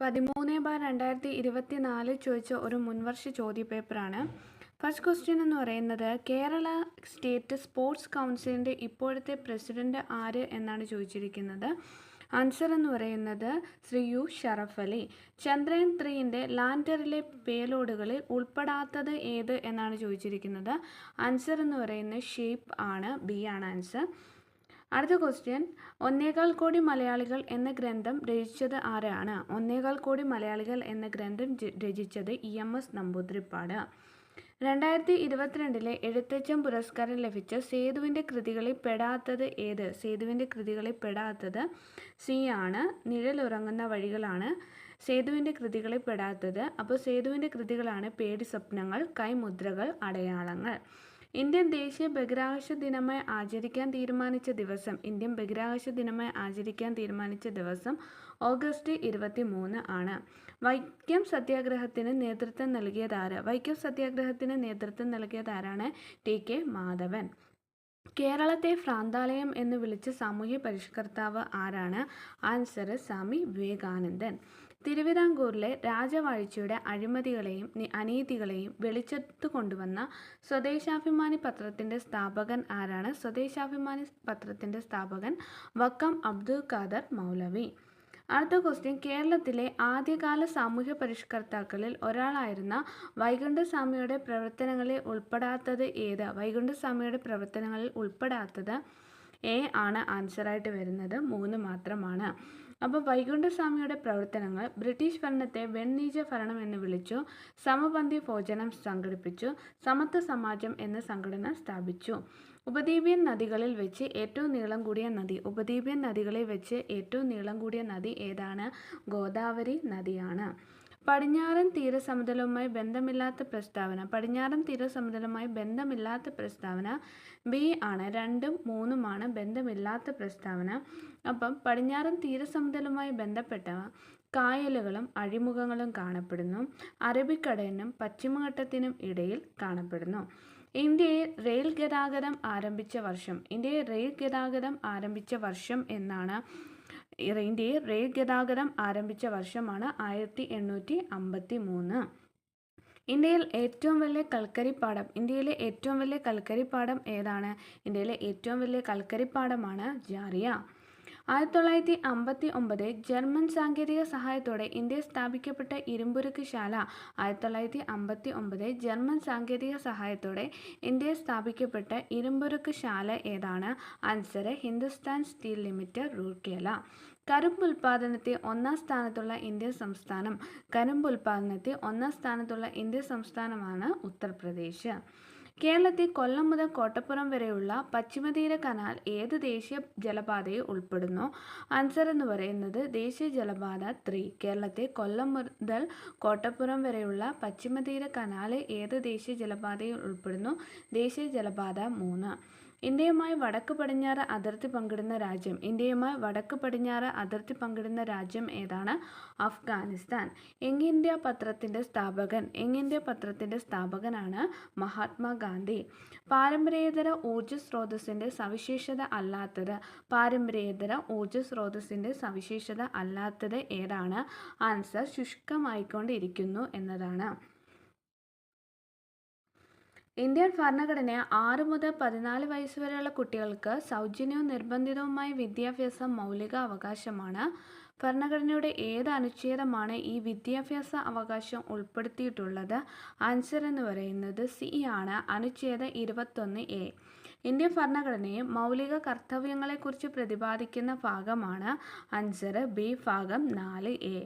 13/2024 ചോദിച്ച ഒരു മുൻവർഷ ചോദ്യപേപ്പറാണ്. First question എന്ന് പറയുന്നത് കേരള സ്റ്റേറ്റ് സ്പോർട്സ് കൗൺസിലിൻ്റെ ഇപ്പോഴത്തെ പ്രസിഡന്റ് ആര് എന്നാണ് ചോദിച്ചിരിക്കുന്നത്. ആൻസർ എന്ന് പറയുന്നത് ശ്രീ യു ഷറഫ് അലി. ചന്ദ്രയാൻ 3ൻ്റെ ലാൻഡറിലെ പേലോഡുകളിൽ ഉൾപ്പെടാത്തത് ഏത് എന്നാണ് ചോദിച്ചിരിക്കുന്നത്. ആൻസർ എന്ന് പറയുന്നത് ഷേപ്പ് ആണ്, ബി ആണ് ആൻസർ. അടുത്ത ക്വസ്റ്റ്യൻ, 1.25 കോടി മലയാളികൾ എന്ന ഗ്രന്ഥം രചിച്ചത് ആരാണ്? 1.25 കോടി മലയാളികൾ എന്ന ഗ്രന്ഥം രചിച്ചത് EMS നമ്പൂതിരിപ്പാട്. 2022 എഴുത്തച്ഛൻ പുരസ്കാരം ലഭിച്ച സേതുവിൻ്റെ കൃതികളിൽ പെടാത്തത് ഏത്? സേതുവിൻ്റെ കൃതികളിൽ പെടാത്തത് സി ആണ്, നിഴലുറങ്ങുന്ന വഴികളാണ് സേതുവിൻ്റെ കൃതികളിൽ പെടാത്തത്. അപ്പോൾ സേതുവിൻ്റെ കൃതികളാണ് പേടി സ്വപ്നങ്ങൾ, കൈമുദ്രകൾ, അടയാളങ്ങൾ. ഇന്ത്യൻ ദേശീയ ബഹിരാകാശ ദിനമായി ആചരിക്കാൻ തീരുമാനിച്ച ദിവസം ഓഗസ്റ്റ് 23 ആണ്. വൈക്കം സത്യാഗ്രഹത്തിന് നേതൃത്വം നൽകിയതാര്? വൈക്കം സത്യാഗ്രഹത്തിന് നേതൃത്വം നൽകിയതാരാണ്? TK മാധവൻ. കേരളത്തെ ഭ്രാന്താലയം എന്ന് വിളിച്ച സാമൂഹ്യ പരിഷ്കർത്താവ് ആരാണ്? ആൻസർ സ്വാമി വിവേകാനന്ദൻ. തിരുവിതാംകൂറിലെ രാജവാഴ്ചയുടെ അഴിമതികളെയും അനീതികളെയും വെളിച്ചത്തു കൊണ്ടുവന്ന സ്വദേശാഭിമാനി പത്രത്തിൻ്റെ സ്ഥാപകൻ ആരാണ്? സ്വദേശാഭിമാനി പത്രത്തിൻ്റെ സ്ഥാപകൻ വക്കം അബ്ദുൽ ഖാദർ മൗലവി. അടുത്ത ക്വസ്റ്റ്യൻ, കേരളത്തിലെ ആദ്യകാല സാമൂഹ്യ പരിഷ്കർത്താക്കളിൽ ഒരാളായിരുന്ന വൈകുണ്ഠസ്വാമിയുടെ പ്രവർത്തനങ്ങളിൽ ഉൾപ്പെടാത്തത് ഏത്? വൈകുണ്ഠസ്വാമിയുടെ പ്രവർത്തനങ്ങളിൽ ഉൾപ്പെടാത്തത് എ ആണ് ആൻസറായിട്ട് വരുന്നത്, 3 മാത്രമാണ്. അപ്പോൾ വൈകുണ്ഠസ്വാമിയുടെ പ്രവർത്തനങ്ങൾ: ബ്രിട്ടീഷ് ഭരണത്തെ വെണ്ണീച ഭരണം എന്ന് വിളിച്ചു, സമപന്തി ഭോജനം സംഘടിപ്പിച്ചു, സമത്വ സമാജം എന്ന സംഘടന സ്ഥാപിച്ചു. ഉപദ്വീപീയൻ നദികളിൽ വെച്ച് ഏറ്റവും നീളം കൂടിയ നദി ഏതാണ്? ഗോദാവരി നദിയാണ്. പടിഞ്ഞാറൻ തീരസമതലവുമായി ബന്ധമില്ലാത്ത പ്രസ്താവന ബി ആണ്, 2ഉം 3ഉമാണ് ബന്ധമില്ലാത്ത പ്രസ്താവന. അപ്പം പടിഞ്ഞാറൻ തീരസമതലവുമായി ബന്ധപ്പെട്ട കായലുകളും അഴിമുഖങ്ങളും കാണപ്പെടുന്നു. അറബിക്കടലിനും പശ്ചിമഘട്ടത്തിനും ഇടയിൽ കാണപ്പെടുന്നു. ഇന്ത്യയിൽ റെയിൽ ഗതാഗതം ആരംഭിച്ച വർഷമാണ് 1853. ഇന്ത്യയിലെ ഏറ്റവും വലിയ കൽക്കരിപ്പാടം ഏതാണ്? ഇന്ത്യയിലെ ഏറ്റവും വലിയ കൽക്കരിപ്പാടമാണ് ജാറിയ. 1959 ജർമ്മൻ സാങ്കേതിക സഹായത്തോടെ ഇന്ത്യയിൽ സ്ഥാപിക്കപ്പെട്ട ഇരുമ്പുരുക്ക് ശാല ഏതാണ്? Answer Hindustan steel limited, Rourkela. കരിമ്പുൽപാദനത്തിൽ ഒന്നാം സ്ഥാനത്തുള്ള ഇന്ത്യൻ സംസ്ഥാനമാണ് ഉത്തർപ്രദേശ്. കേരളത്തിൽ കൊല്ലം മുതൽ കോട്ടപ്പുറം വരെയുള്ള പശ്ചിമതീര കനാൽ ഏത് ദേശീയ ജലപാതയിൽ ഉൾപ്പെടുന്നു? ആൻസർ എന്ന് പറയുന്നത് ദേശീയ ജലപാത 3. കേരളത്തിൽ കൊല്ലം മുതൽ കോട്ടപ്പുറം വരെയുള്ള പശ്ചിമതീര കനാൽ ഏത് ദേശീയ ജലപാതയിൽ ഉൾപ്പെടുന്നു? ദേശീയ ജലപാത 3. ഇന്ത്യയുമായി വടക്ക് പടിഞ്ഞാറ് അതിർത്തി പങ്കിടുന്ന രാജ്യം ഏതാണ്? അഫ്ഗാനിസ്ഥാൻ. യങ് ഇന്ത്യ പത്രത്തിൻ്റെ സ്ഥാപകനാണ് മഹാത്മാഗാന്ധി. പാരമ്പര്യേതര ഊർജ സ്രോതസ്സിൻ്റെ സവിശേഷത അല്ലാത്തത് ഏതാണ്? ആൻസർ ശുഷ്കമായിക്കൊണ്ടിരിക്കുന്നു എന്നതാണ്. ഇന്ത്യൻ ഭരണഘടന 6 മുതൽ 14 വയസ്സ് വരെയുള്ള കുട്ടികൾക്ക് സൗജന്യവും നിർബന്ധിതവുമായ വിദ്യാഭ്യാസം മൗലിക അവകാശമാണ്. ഭരണഘടനയുടെ ഏത് അനുച്ഛേദമാണ് ഈ വിദ്യാഭ്യാസ അവകാശം ഉൾപ്പെടുത്തിയിട്ടുള്ളത്? ആൻസർ എന്ന് പറയുന്നത് സി ആണ്, അനുച്ഛേദം 21A. ഇന്ത്യൻ ഭരണഘടനയെ മൗലിക കർത്തവ്യങ്ങളെക്കുറിച്ച് പ്രതിപാദിക്കുന്ന ഭാഗമാണ്. ആൻസർ ബി, ഭാഗം 4A.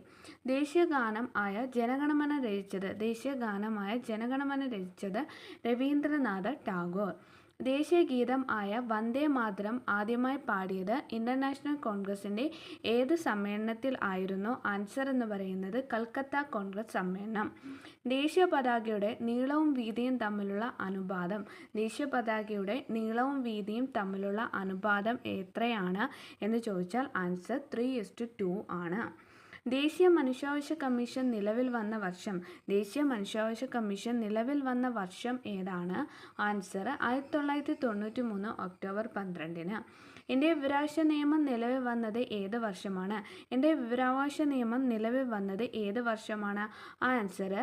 ദേശീയ ഗാനമായ ജനഗണമന രചിച്ചത് രവീന്ദ്രനാഥ ടാഗോർ. ദേശീയ ഗീതം ആയ വന്ദേ മാതരം ആദ്യമായി പാടിയത് ഇന്റർനാഷണൽ കോൺഗ്രസിൻ്റെ ഏത് സമ്മേളനത്തിൽ ആയിരുന്നു? ആൻസർ എന്ന് പറയുന്നത് കൽക്കത്ത കോൺഗ്രസ് സമ്മേളനം. ദേശീയ പതാകയുടെ നീളവും വീതിയും തമ്മിലുള്ള അനുപാതം എത്രയാണ് എന്ന് ചോദിച്ചാൽ ആൻസർ 3:2 ആണ്. ദേശീയ മനുഷ്യാവകാശ കമ്മീഷൻ നിലവിൽ വന്ന വർഷം ഏതാണ്? Answer 1993 October 12. ഇന്ത്യ വിവരാവകാശ നിയമം നിലവിൽ വന്നത് ഏത് വർഷമാണ്? ഇന്ത്യ വിവരാവകാശ നിയമം നിലവിൽ വന്നത് ഏത് വർഷമാണ്? Answer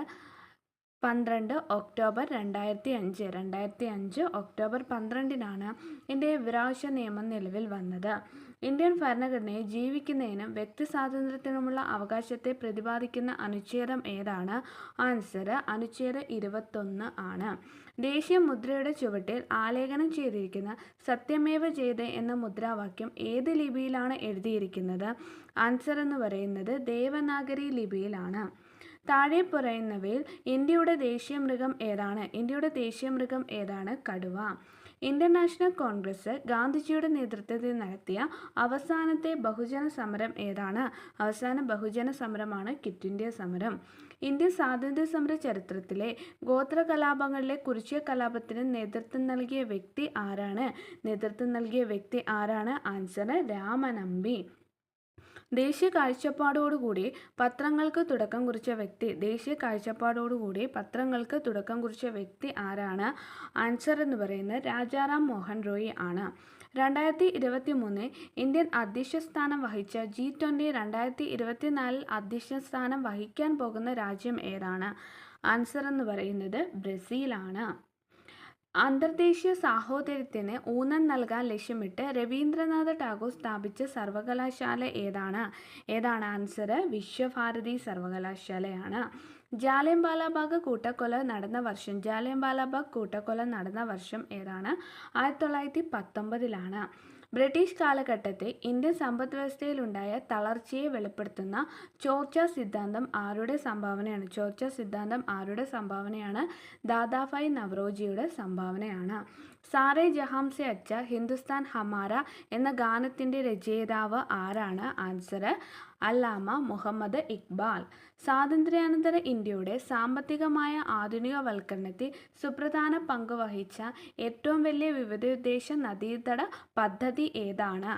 12 October 2005. 2005 ഒക്ടോബർ 12-നാണ് ഇന്ത്യ വിവരാവകാശ നിയമം നിലവിൽ വന്നത്. ഇന്ത്യൻ ഭരണഘടനയിൽ ജീവിക്കുന്നതിനും വ്യക്തി സ്വാതന്ത്ര്യത്തിനുമുള്ള അവകാശത്തെ പ്രതിപാദിക്കുന്ന അനുച്ഛേദം ഏതാണ്? ആൻസർ അനുച്ഛേദം 21 ആണ്. ദേശീയ മുദ്രയുടെ ചുവട്ടിൽ ആലേഖനം ചെയ്തിരിക്കുന്ന സത്യമേവ ജയതേ എന്ന മുദ്രാവാക്യം ഏത് ലിപിയിലാണ് എഴുതിയിരിക്കുന്നത്? ആൻസർ എന്ന് പറയുന്നത് ദേവനാഗരി ലിപിയിലാണ്. താഴെ പറയുന്നവയിൽ ഇന്ത്യയുടെ ദേശീയ മൃഗം ഏതാണ്? ഇന്ത്യയുടെ ദേശീയ മൃഗം ഏതാണ്? കടുവ. ഇന്ത്യൻ നാഷണൽ കോൺഗ്രസ് ഗാന്ധിജിയുടെ നേതൃത്വത്തിൽ നടത്തിയ അവസാനത്തെ ബഹുജന സമരം ഏതാണ്? അവസാന ബഹുജന സമരമാണ് ക്വിറ്റ് ഇന്ത്യ സമരം. ഇന്ത്യൻ സ്വാതന്ത്ര്യ സമര ചരിത്രത്തിലെ ഗോത്ര കലാപങ്ങളിലെ കുറിച്യ കലാപത്തിന് നേതൃത്വം നൽകിയ വ്യക്തി ആരാണ്? നേതൃത്വം നൽകിയ വ്യക്തി ആരാണ്? ആൻസർ രാമനമ്പി. ദേശീയ കാഴ്ചപ്പാടോടുകൂടി പത്രങ്ങൾക്ക് തുടക്കം കുറിച്ച വ്യക്തി. ദേശീയ കാഴ്ചപ്പാടോടുകൂടി പത്രങ്ങൾക്ക് തുടക്കം കുറിച്ച വ്യക്തി ആരാണ്? ആൻസർ എന്ന് പറയുന്നത് രാജാറാം മോഹൻ റോയ് ആണ്. 2023 ഇന്ത്യൻ അധ്യക്ഷ സ്ഥാനം വഹിച്ച G20 2024 അധ്യക്ഷ സ്ഥാനം വഹിക്കാൻ പോകുന്ന രാജ്യം ഏതാണ്? ആൻസർ എന്ന് പറയുന്നത് ബ്രസീലാണ്. അന്തർദേശീയ സാഹോദര്യത്തിന് ഊന്നൽ നൽകാൻ ലക്ഷ്യമിട്ട് രവീന്ദ്രനാഥ ടാഗോർ സ്ഥാപിച്ച സർവകലാശാല ഏതാണ്? ആൻസർ വിശ്വഭാരതി സർവകലാശാലയാണ്. ജാലിയൻവാലാബാഗ് കൂട്ടക്കൊല നടന്ന വർഷം ഏതാണ്? 1919-ലാണ്. ബ്രിട്ടീഷ് കാലഘട്ടത്തെ ഇന്ത്യൻ സമ്പദ് വ്യവസ്ഥയിലുണ്ടായ തളർച്ചയെ വെളിപ്പെടുത്തുന്ന ചോർച്ച സിദ്ധാന്തം ആരുടെ സംഭാവനയാണ്? ദാദാഭായ് നവറോജിയുടെ സംഭാവനയാണ്. സാറേ ജഹാം സെ അച്ഛ ഹിന്ദുസ്ഥാൻ ഹമാര എന്ന ഗാനത്തിൻ്റെ രചയിതാവ് ആരാണ്? ആൻസർ അല്ലാമ മുഹമ്മദ് ഇക്ബാൽ. സ്വാതന്ത്ര്യാനന്തര ഇന്ത്യയുടെ സാമ്പത്തികമായ ആധുനികവൽക്കരണത്തിൽ സുപ്രധാന പങ്ക് വഹിച്ച ഏറ്റവും വലിയ വിവിധോദ്ദേശ നദീതട പദ്ധതി ഏതാണ്?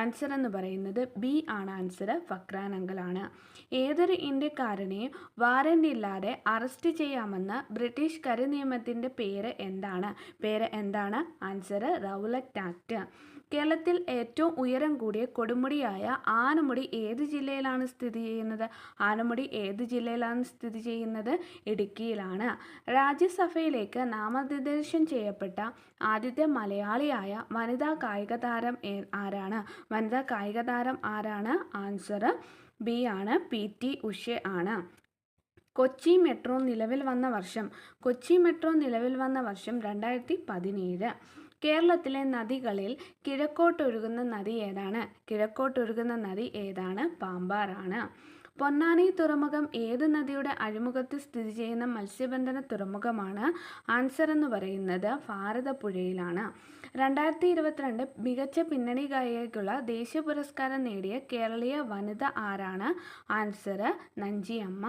ആൻസർ എന്ന് പറയുന്നത് ബി ആണ്. ആൻസർ ഫക്രാനങ്കലാണ്. ഏതൊരു ഇന്ത്യക്കാരനെയും വാറന്റ് ഇല്ലാതെ അറസ്റ്റ് ചെയ്യാമെന്ന ബ്രിട്ടീഷ് കരിനിയമത്തിൻ്റെ പേര് എന്താണ്? Answer Rowlatt act. കേരളത്തിൽ ഏറ്റവും ഉയരം കൂടിയ കൊടുമുടിയായ ആനമുടി ഏത് ജില്ലയിലാണ് സ്ഥിതി ചെയ്യുന്നത്? ഇടുക്കിയിലാണ്. രാജ്യസഭയിലേക്ക് നാമനിർദ്ദേശം ചെയ്യപ്പെട്ട ആദ്യത്തെ മലയാളിയായ വനിതാ കായിക താരം ആരാണ്? ആൻസർ ബി ആണ്. PT ഉഷ ആണ്. കൊച്ചി മെട്രോ നിലവിൽ വന്ന വർഷം 2017. കേരളത്തിലെ നദികളിൽ കിഴക്കോട്ടൊഴുകുന്ന നദി ഏതാണ്? പാമ്പാറാണ്. പൊന്നാനി തുറമുഖം ഏത് നദിയുടെ അഴിമുഖത്ത് സ്ഥിതി ചെയ്യുന്ന മത്സ്യബന്ധന തുറമുഖമാണ്? ആൻസർ എന്ന് പറയുന്നത് ഭാരതപ്പുഴയിലാണ്. 2022 മികച്ച പിന്നണി ഗായികയ്ക്കുള്ള ദേശീയ പുരസ്കാരം നേടിയ കേരളീയ വനിത ആരാണ്? ആൻസർ നഞ്ചിയമ്മ.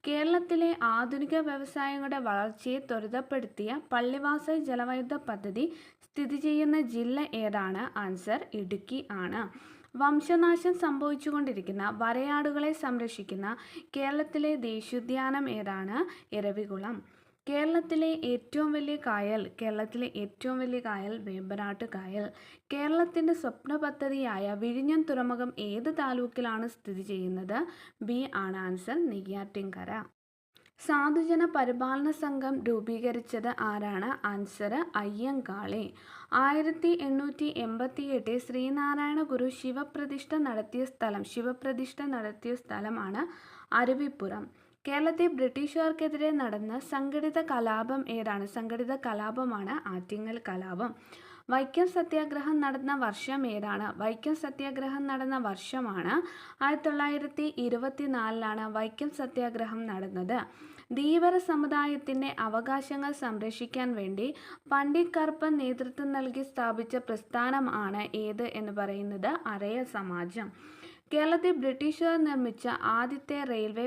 കേരളത്തിലെ ആധുനിക വ്യവസായങ്ങളുടെ വളർച്ചയെ ത്വരിതപ്പെടുത്തിയ പള്ളിവാസൽ ജലവൈദ്യുത പദ്ധതി സ്ഥിതി ചെയ്യുന്ന ജില്ല ഏതാണ്? ആൻസർ ഇടുക്കി ആണ്. വംശനാശം സംഭവിച്ചുകൊണ്ടിരിക്കുന്ന വരയാടുകളെ സംരക്ഷിക്കുന്ന കേരളത്തിലെ ദേശീയോദ്യാനം ഏതാണ്? ഇരവികുളം. കേരളത്തിലെ ഏറ്റവും വലിയ കായൽ വേമ്പനാട്ട് കായൽ. കേരളത്തിൻ്റെ സ്വപ്ന പദ്ധതിയായ വിഴിഞ്ഞം തുറമുഖം ഏത് താലൂക്കിലാണ് സ്ഥിതി ചെയ്യുന്നത്? ബി ആണ്. ആൻസർ നെയ്യാറ്റിൻകര. സാധുജന പരിപാലന സംഘം രൂപീകരിച്ചത് ആരാണ്? ആൻസർ അയ്യങ്കാളി. 1888 ശ്രീനാരായണ ഗുരു ശിവപ്രതിഷ്ഠ നടത്തിയ സ്ഥലമാണ് അരുവിപ്പുറം. കേരളത്തിൽ ബ്രിട്ടീഷുകാർക്കെതിരെ നടന്ന സംഘടിത കലാപമാണ് ആറ്റിങ്ങൽ കലാപം. വൈക്കം സത്യാഗ്രഹം നടന്ന വർഷം ഏതാണ്? വൈക്കം സത്യാഗ്രഹം നടന്ന വർഷമാണ് 1924-ലാണ് വൈക്കം സത്യാഗ്രഹം നടന്നത്. ധീവര സമുദായത്തിൻ്റെ അവകാശങ്ങൾ സംരക്ഷിക്കാൻ വേണ്ടി പണ്ഡിറ്റ് കറുപ്പൻ നേതൃത്വം നൽകി സ്ഥാപിച്ച പ്രസ്ഥാനമാണ് ഏത് എന്ന് പറയുന്നത്? അരയ സമാജം. കേരളത്തിൽ ബ്രിട്ടീഷുകാർ നിർമ്മിച്ച ആദ്യത്തെ റെയിൽവേ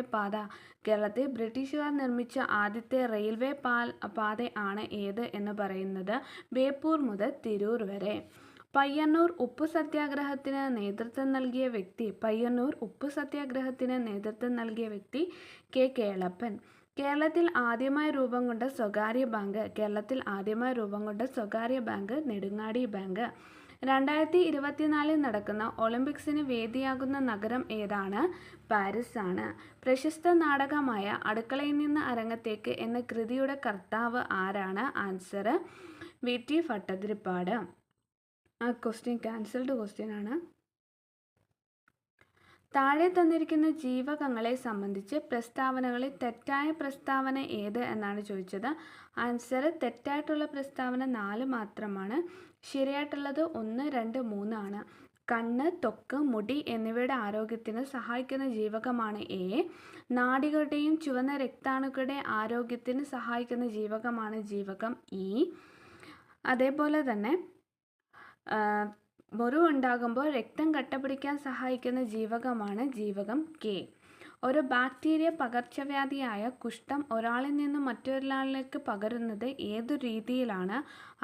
പാത ആണ് ഏത് എന്ന് പറയുന്നത്? ബേപ്പൂർ മുതൽ തിരൂർ വരെ. പയ്യന്നൂർ ഉപ്പു സത്യാഗ്രഹത്തിന് നേതൃത്വം നൽകിയ വ്യക്തി കെ കേളപ്പൻ. കേരളത്തിൽ ആദ്യമായി രൂപം കൊണ്ട സ്വകാര്യ ബാങ്ക് നെടുങ്ങാടി ബാങ്ക്. 2024 നടക്കുന്ന ഒളിമ്പിക്സിന് വേദിയാകുന്ന നഗരം ഏതാണ്? പാരീസ് ആണ്. പ്രശസ്ത നാടകമായ അടുക്കളയിൽ നിന്ന് അരങ്ങത്തേക്ക് എന്ന കൃതിയുടെ കർത്താവ് ആരാണ്? Answer VT Bhattathiripad. ആ ക്വസ്റ്റ്യൻ ക്യാൻസൽഡ് ക്വസ്റ്റ്യൻ ആണ്. താഴെ തന്നിരിക്കുന്ന ജീവകങ്ങളെ സംബന്ധിച്ച് പ്രസ്താവനകളിൽ തെറ്റായ പ്രസ്താവന ഏത് എന്നാണ് ചോദിച്ചത്. ആൻസർ തെറ്റായിട്ടുള്ള പ്രസ്താവന 4 മാത്രമാണ്. ശരിയായിട്ടുള്ളത് 1, 2, 3 ആണ്. കണ്ണ്, ത്വക്ക്, മുടി എന്നിവയുടെ ആരോഗ്യത്തിന് സഹായിക്കുന്ന ജീവകമാണ് A. നാഡികളുടെയും ചുവന്ന രക്താണുക്കളുടെ ആരോഗ്യത്തിന് സഹായിക്കുന്ന ജീവകമാണ് ജീവകം E. അതേപോലെ തന്നെ മുറിവുണ്ടാകുമ്പോൾ രക്തം കട്ടപിടിക്കാൻ സഹായിക്കുന്ന ജീവകമാണ് ജീവകം K. ഒരു ബാക്ടീരിയ പകർച്ചവ്യാധിയായ കുഷ്ഠം ഒരാളിൽ നിന്നും മറ്റൊരാളിലേക്ക് പകരുന്നത് ഏതു രീതിയിലാണ്?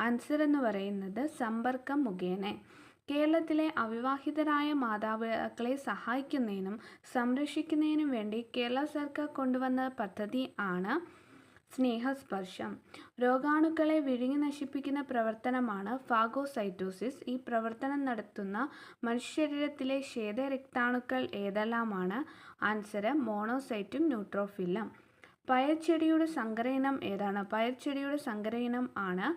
ആൻസർ എന്ന് പറയുന്നത് സമ്പർക്കം മുഖേന. കേരളത്തിലെ അവിവാഹിതരായ മാതാപിതാക്കളെ സഹായിക്കുന്നതിനും സംരക്ഷിക്കുന്നതിനും വേണ്ടി കേരള സർക്കാർ കൊണ്ടുവന്ന പദ്ധതി ആണ് സ്നേഹസ്പർശം. രോഗാണുക്കളെ വിഴുങ്ങി നശിപ്പിക്കുന്ന പ്രവർത്തനമാണ് ഫാഗോസൈറ്റോസിസ്. ഈ പ്രവർത്തനം നടത്തുന്ന മനുഷ്യശരീരത്തിലെ ശ്വേതരക്താണുക്കൾ ഏതെല്ലാമാണ്? ആൻസർ മോണോസൈറ്റും ന്യൂട്രോഫിലും. പയർച്ചെടിയുടെ സങ്കരയിനം ഏതാണ്? പയർച്ചെടിയുടെ സങ്കരയിനം ആണ്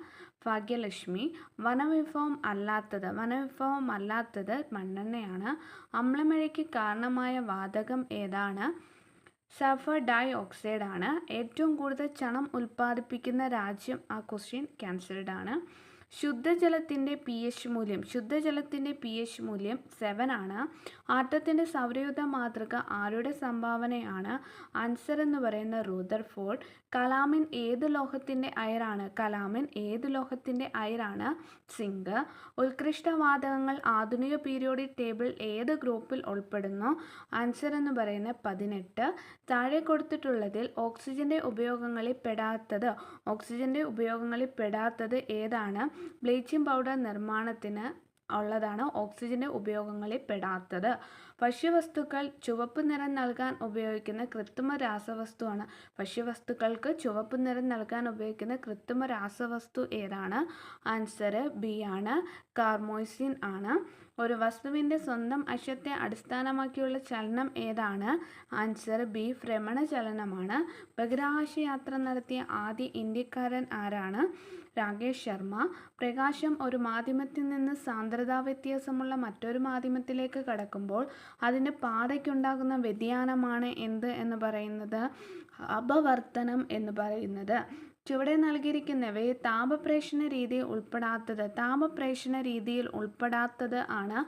ഭാഗ്യലക്ഷ്മി. വനവിഭവം അല്ലാത്തത് മണ്ണെണ്ണയാണ്. അമ്ലമഴയ്ക്ക് കാരണമായ വാതകം ഏതാണ്? സൾഫർ ഡൈ ഓക്സൈഡ് ആണ്. ഏറ്റവും കൂടുതൽ ചണം ഉൽപ്പാദിപ്പിക്കുന്ന രാജ്യം? ആ ക്വസ്റ്റ്യൻ ക്യാൻസൽഡ് ആണ്. ശുദ്ധജലത്തിൻ്റെ pH മൂല്യം 7 ആണ്. ആറ്റത്തിൻ്റെ സൗരയൂഥ മാതൃക ആരുടെ സംഭാവനയാണ്? ആൻസർ എന്ന് പറയുന്ന റൂദർഫോർഡ്. കലാമിൻ ഏത് ലോഹത്തിൻ്റെ അയിരാണ്? സിങ്ക്. ഉത്കൃഷ്ടവാതകങ്ങൾ ആധുനിക പീരിയോഡിക് ടേബിൾ ഏത് ഗ്രൂപ്പിൽ ഉൾപ്പെടുന്നു? ആൻസർ എന്ന് പറയുന്നത് 18. താഴെ കൊടുത്തിട്ടുള്ളതിൽ ഓക്സിജന്റെ ഉപയോഗങ്ങളിൽ പെടാത്തത് ഏതാണ്? ബ്ലീച്ചിങ് പൗഡർ നിർമ്മാണത്തിന് ഉള്ളതാണ് ഓക്സിജന്റെ ഉപയോഗങ്ങളിൽ പെടാത്തത്. ഭക്ഷ്യവസ്തുക്കൾ ചുവപ്പ് നിറം നൽകാൻ ഉപയോഗിക്കുന്ന കൃത്രിമ രാസവസ്തുവാണ്. ഭക്ഷ്യവസ്തുക്കൾക്ക് ചുവപ്പ് നിറം നൽകാൻ ഉപയോഗിക്കുന്ന കൃത്രിമ രാസവസ്തു ഏതാണ്? ആൻസർ B ആണ്, കാർമോസിൻ ആണ്. ഒരു വസ്തുവിൻ്റെ സ്വന്തം അക്ഷത്തെ അടിസ്ഥാനമാക്കിയുള്ള ചലനം ഏതാണ്? ആൻസർ B ഭ്രമണ ചലനമാണ്. ബഹിരാകാശ യാത്ര നടത്തിയ ആദ്യ ഇന്ത്യക്കാരൻ ആരാണ്? രാകേഷ് ശർമ്മ. പ്രകാശം ഒരു മാധ്യമത്തിൽ നിന്ന് സാന്ദ്രതാ വ്യത്യാസമുള്ള മറ്റൊരു മാധ്യമത്തിലേക്ക് കടക്കുമ്പോൾ അതിൻ്റെ പാതയ്ക്കുണ്ടാകുന്ന വ്യതിയാനമാണ് എന്ത് എന്ന് പറയുന്നത്? അപവർത്തനം എന്ന് പറയുന്നത്. ചുവടെ നൽകിയിരിക്കുന്നവയെ താപപ്രേഷണ രീതിയിൽ ഉൾപ്പെടാത്തത് ആണ്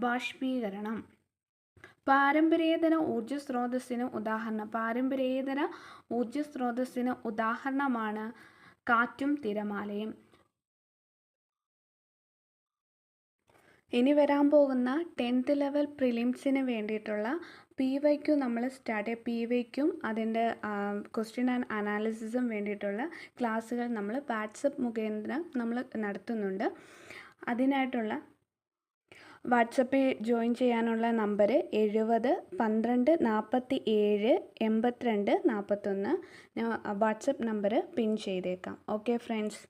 ബാഷ്പീകരണം. പാരമ്പര്യേതര ഊർജ സ്രോതസ്സിന് ഉദാഹരണമാണ് കാറ്റും തിരമാലയും. ഇനി വരാൻ പോകുന്ന 10th ലെവൽ പ്രിലിംസിന് വേണ്ടിയിട്ടുള്ള PYQ നമ്മൾ PYQും അതിൻ്റെ ക്വസ്റ്റ്യൻ ആൻഡ് അനാലിസിസും വേണ്ടിയിട്ടുള്ള ക്ലാസ്സുകൾ നമ്മൾ വാട്സപ്പ് മുഖേന നമ്മൾ നടത്തുന്നുണ്ട്. അതിനായിട്ടുള്ള വാട്സപ്പിൽ ജോയിൻ ചെയ്യാനുള്ള നമ്പർ 70 12 47 82 41. ഞാൻ വാട്സപ്പ് നമ്പർ പിൻ ചെയ്തേക്കാം. Okay friends.